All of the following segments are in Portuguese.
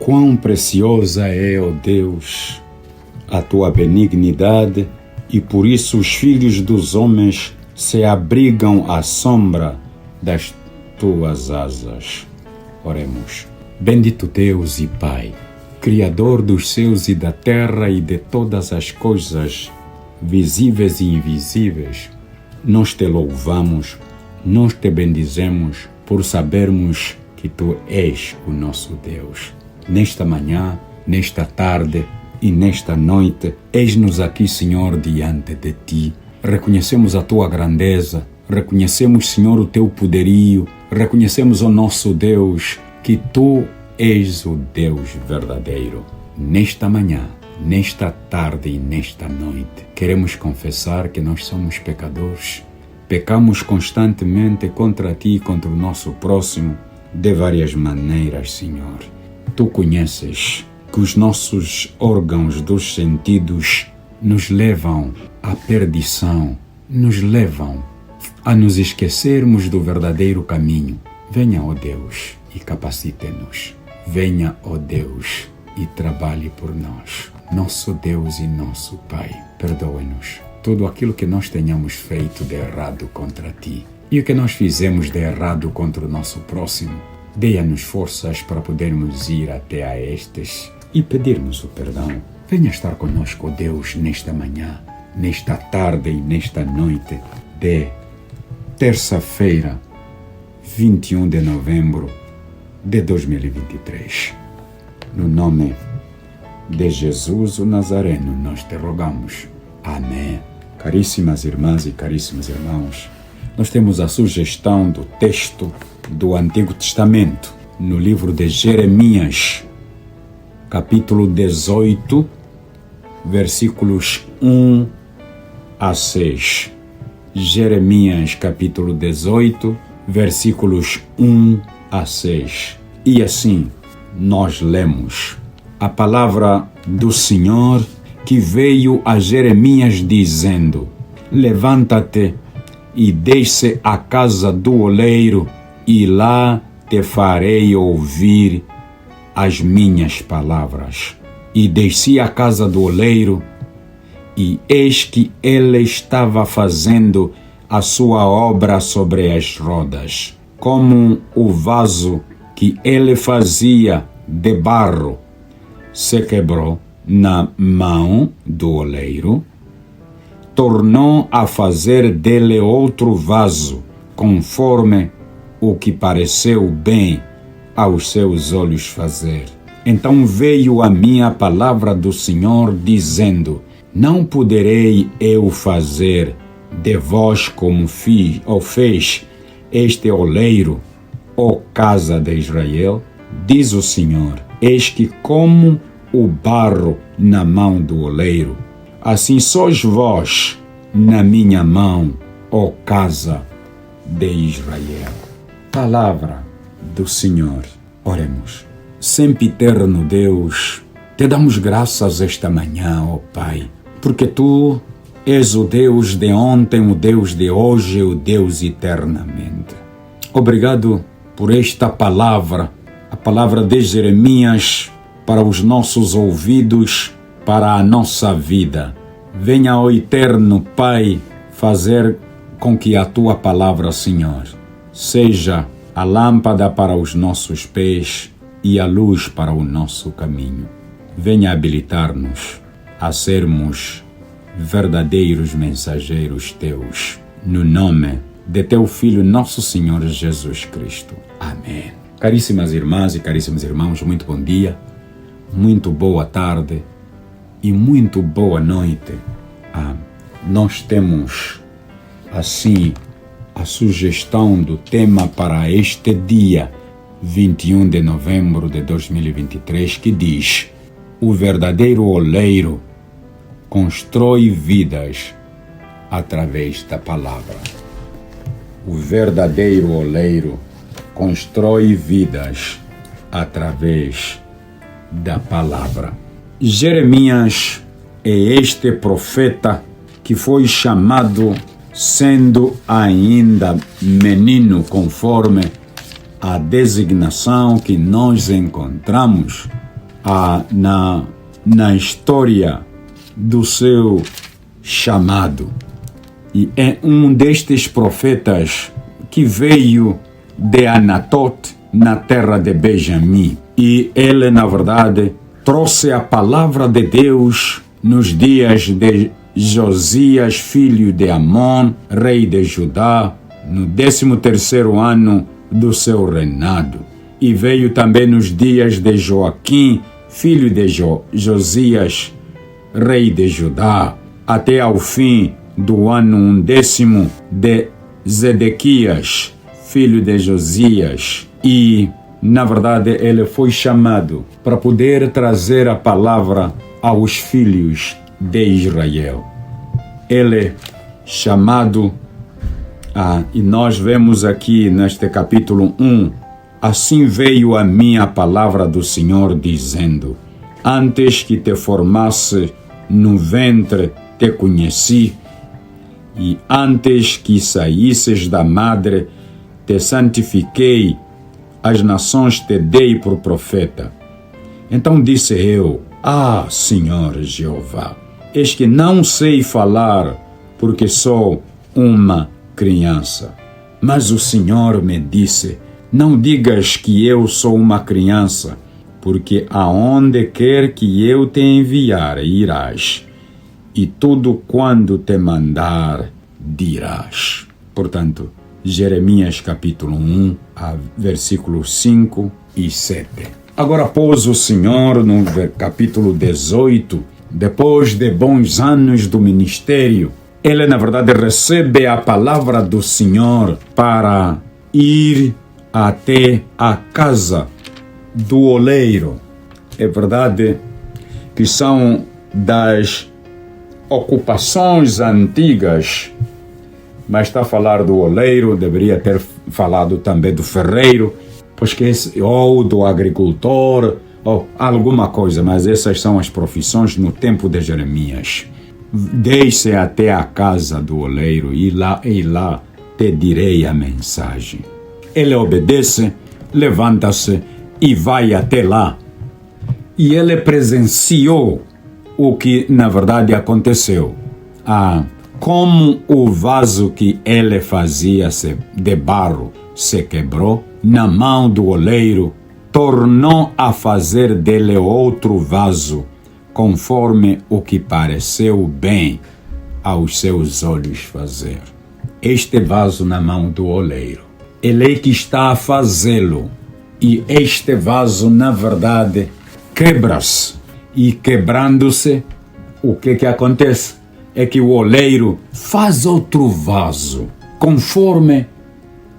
Quão preciosa é, ó Deus, a tua benignidade, e por isso os filhos dos homens se abrigam à sombra das tuas asas. Oremos. Bendito Deus e Pai, Criador dos céus e da terra e de todas as coisas visíveis e invisíveis, nós te louvamos, nós te bendizemos por sabermos que Tu és o nosso Deus. Nesta manhã, nesta tarde e nesta noite, eis-nos aqui, Senhor, diante de Ti. Reconhecemos a Tua grandeza, reconhecemos, Senhor, o Teu poderio, reconhecemos, ó nosso Deus, que Tu és o Deus verdadeiro. Nesta manhã, nesta tarde e nesta noite, queremos confessar que nós somos pecadores. Pecamos constantemente contra Ti e contra o nosso próximo, de várias maneiras, Senhor. Tu conheces que os nossos órgãos dos sentidos nos levam à perdição, nos levam a nos esquecermos do verdadeiro caminho. Venha, ó Deus, e capacite-nos. Venha, ó Deus, e trabalhe por nós. Nosso Deus e nosso Pai, perdoe-nos tudo aquilo que nós tenhamos feito de errado contra Ti e o que nós fizemos de errado contra o nosso próximo. Dê-nos forças para podermos ir até a estes e pedirmos o perdão. Venha estar conosco, Deus, nesta manhã, nesta tarde e nesta noite de terça-feira, 21 de novembro de 2023. No nome de Jesus o Nazareno, nós te rogamos. Amém. Caríssimas irmãs e caríssimos irmãos, nós temos a sugestão do texto do Antigo Testamento, no livro de Jeremias, capítulo 18, versículos 1 a 6. Jeremias, capítulo 18, versículos 1 a 6. E assim nós lemos a palavra do Senhor que veio a Jeremias dizendo: levanta-te e desce à casa do oleiro, e lá te farei ouvir as minhas palavras. E desci à casa do oleiro, e eis que ele estava fazendo a sua obra sobre as rodas, como o vaso que ele fazia de barro se quebrou na mão do oleiro, tornou a fazer dele outro vaso, conforme o que pareceu bem aos seus olhos fazer. Então veio a mim a palavra do Senhor, dizendo: não poderei eu fazer de vós como fez este oleiro, ó casa de Israel? Diz o Senhor: eis que como o barro na mão do oleiro, assim sois vós na minha mão, ó casa de Israel. Palavra do Senhor. Oremos. Sempiterno Deus, te damos graças esta manhã, ó Pai, porque Tu és o Deus de ontem, o Deus de hoje, o Deus eternamente. Obrigado por esta palavra, a palavra de Jeremias, para os nossos ouvidos, para a nossa vida. Venha, ó eterno Pai, fazer com que a Tua palavra, Senhor, seja a lâmpada para os nossos pés e a luz para o nosso caminho. Venha habilitar-nos a sermos verdadeiros mensageiros Teus, no nome de Teu Filho, nosso Senhor Jesus Cristo. Amém. Caríssimas irmãs e caríssimos irmãos, muito bom dia, muito boa tarde e muito boa noite. Nós temos, assim, a sugestão do tema para este dia, 21 de novembro de 2023, que diz: o verdadeiro oleiro constrói vidas através da palavra. O verdadeiro oleiro constrói vidas através da palavra. Jeremias é este profeta que foi chamado, sendo ainda menino, conforme a designação que nós encontramos na história do seu chamado. E é um destes profetas que veio de Anatot, na terra de Benjamim. E ele, na verdade, trouxe a palavra de Deus nos dias de Josias, filho de Amon, rei de Judá, no 13º ano do seu reinado. E veio também nos dias de Joaquim, filho de Josias, rei de Judá, até ao fim do ano 10º de Zedequias, filho de Josias. E, na verdade, ele foi chamado para poder trazer a palavra aos filhos de Israel. Ele chamado, e nós vemos aqui neste capítulo 1, assim veio a mim a palavra do Senhor dizendo: antes que te formasse no ventre te conheci, e antes que saísses da madre te santifiquei, as nações te dei por profeta. Então disse eu: Senhor Jeová, eis que não sei falar, porque sou uma criança. Mas o Senhor me disse: não digas que eu sou uma criança, porque aonde quer que eu te enviar irás, e tudo quando te mandar dirás. Portanto, Jeremias capítulo 1, versículos 5 e 7. Agora, após o Senhor, no capítulo 18, depois de bons anos do ministério, ele, na verdade, recebe a palavra do Senhor para ir até a casa do oleiro. É verdade que são das ocupações antigas, mas está a falar do oleiro, deveria ter falado também do ferreiro, ou do agricultor, ou alguma coisa, mas essas são as profissões no tempo de Jeremias. Desce até a casa do oleiro e lá te direi a mensagem. Ele obedece, levanta-se e vai até lá. E ele presenciou o que na verdade aconteceu. Como o vaso que ele fazia de barro se quebrou na mão do oleiro, tornou a fazer dele outro vaso, conforme o que pareceu bem aos seus olhos fazer. Este vaso na mão do oleiro, ele é que está a fazê-lo, e este vaso, na verdade, quebra-se, e quebrando-se, o que acontece? É que o oleiro faz outro vaso, conforme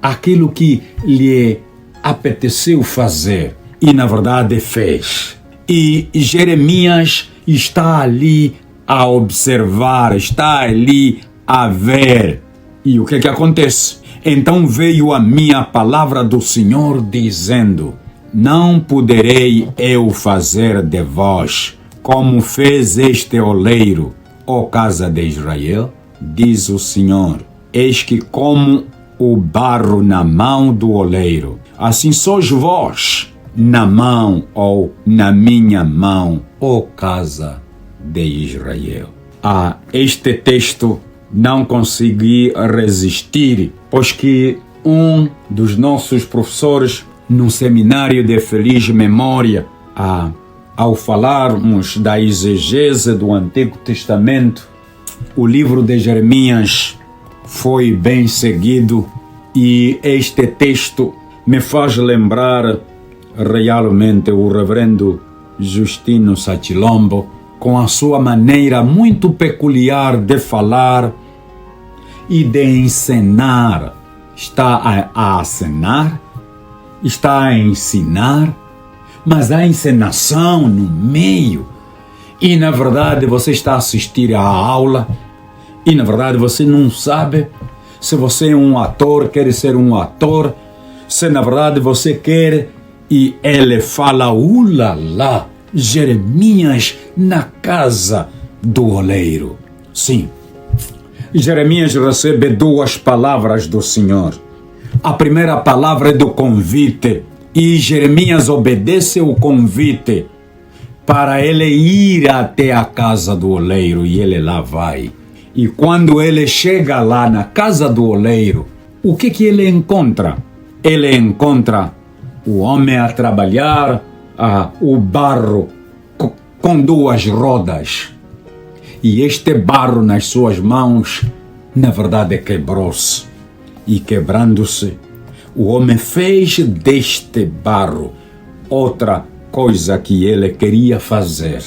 aquilo que lhe apeteceu fazer, e na verdade fez. E Jeremias está ali a observar, está ali a ver. E o que acontece? Então veio a minha palavra do Senhor dizendo: não poderei eu fazer de vós como fez este oleiro, ó casa de Israel? Diz o Senhor: eis que como o barro na mão do oleiro, assim sois vós na mão ou na minha mão, ó casa de Israel. Este texto não consegui resistir, pois que um dos nossos professores no seminário de feliz memória, ao falarmos da exegese do Antigo Testamento, o livro de Jeremias foi bem seguido, e este texto me faz lembrar realmente o reverendo Justino Sachilombo, com a sua maneira muito peculiar de falar e de ensinar. Está a acenar, está a ensinar, mas há encenação no meio. E na verdade você está a assistir à aula, e na verdade você não sabe se você é um ator, quer ser um ator, se na verdade você quer. E ele fala: ulala, Jeremias na casa do oleiro. Sim, Jeremias recebe duas palavras do Senhor. A primeira palavra é do convite, e Jeremias obedece o convite. para ele ir até a casa do oleiro, e ele lá vai. E quando ele chega lá na casa do oleiro, o que ele encontra? Ele encontra o homem a trabalhar, o barro com duas rodas. E este barro nas suas mãos, na verdade, quebrou-se. E quebrando-se, o homem fez deste barro outra coisa que ele queria fazer.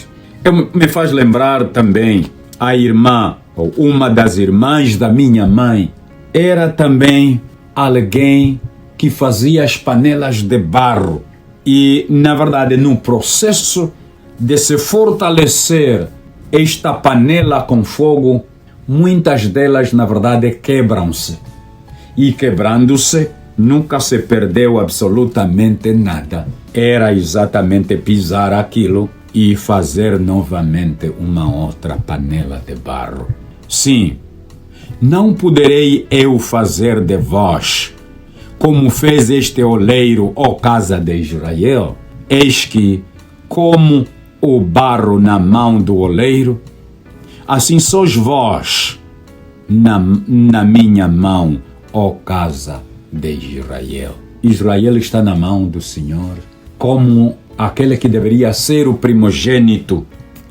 Me faz lembrar também a irmã, ou uma das irmãs da minha mãe, era também alguém que fazia as panelas de barro. E, na verdade, no processo de se fortalecer esta panela com fogo, muitas delas, na verdade, quebram-se. E quebrando-se, nunca se perdeu absolutamente nada. Era exatamente pisar aquilo e fazer novamente uma outra panela de barro. Sim, não poderei eu fazer de vós como fez este oleiro, ó casa de Israel? Eis que, como o barro na mão do oleiro, assim sois vós na minha mão, ó casa de Israel. Israel está na mão do Senhor, como aquele que deveria ser o primogênito,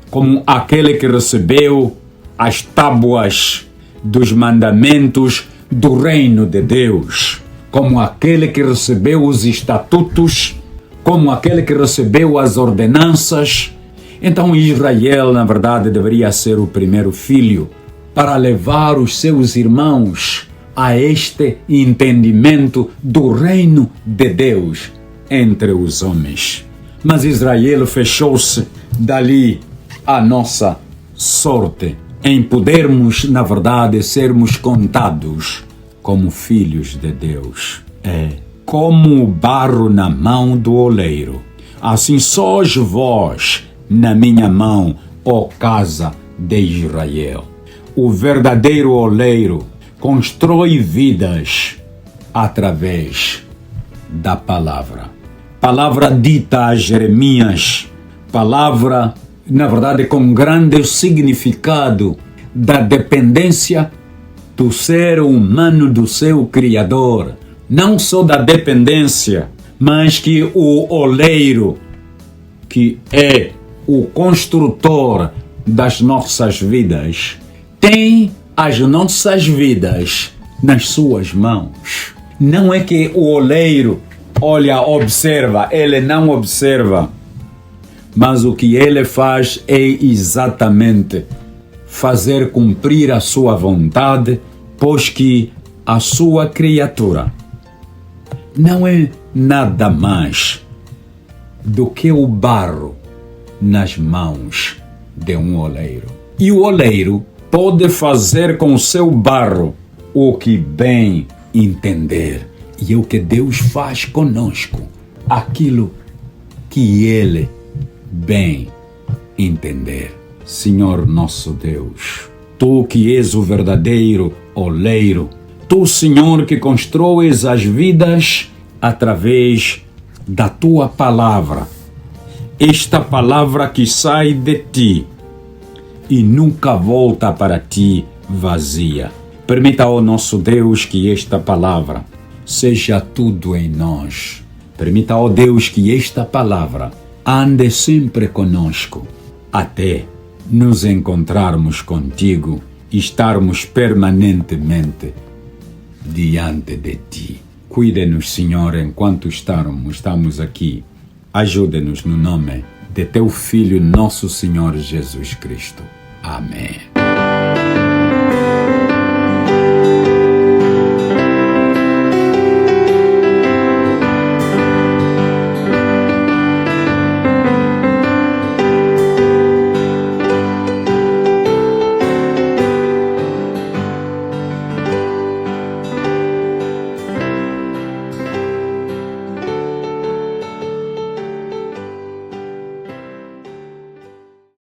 como aquele que recebeu as tábuas dos mandamentos do reino de Deus, como aquele que recebeu os estatutos, como aquele que recebeu as ordenanças. Então Israel, na verdade, deveria ser o primeiro filho para levar os seus irmãos a este entendimento do reino de Deus entre os homens. Mas Israel fechou-se dali a nossa sorte em podermos, na verdade, sermos contados como filhos de Deus. Como o barro na mão do oleiro, assim sois vós na minha mão, ó casa de Israel. O verdadeiro oleiro constrói vidas através da palavra. Palavra dita a Jeremias, palavra, na verdade, com grande significado da dependência do ser humano do seu Criador. Não só da dependência, mas que o oleiro, que é o construtor das nossas vidas, tem as nossas vidas nas suas mãos. Não é que o oleiro, observa, ele não observa, mas o que ele faz é exatamente fazer cumprir a sua vontade, pois que a sua criatura não é nada mais do que o barro nas mãos de um oleiro. E o oleiro pode fazer com o seu barro o que bem entender. E é o que Deus faz conosco, aquilo que Ele bem entender. Senhor nosso Deus, Tu que és o verdadeiro oleiro, Tu, Senhor, que construís as vidas através da Tua palavra, esta palavra que sai de Ti e nunca volta para Ti vazia. Permita, ó nosso Deus, que esta palavra seja tudo em nós. Permita, ó Deus, que esta palavra ande sempre conosco, até nos encontrarmos contigo e estarmos permanentemente diante de Ti. Cuide-nos, Senhor, enquanto estamos aqui. Ajude-nos no nome de Teu Filho, nosso Senhor Jesus Cristo. Amém.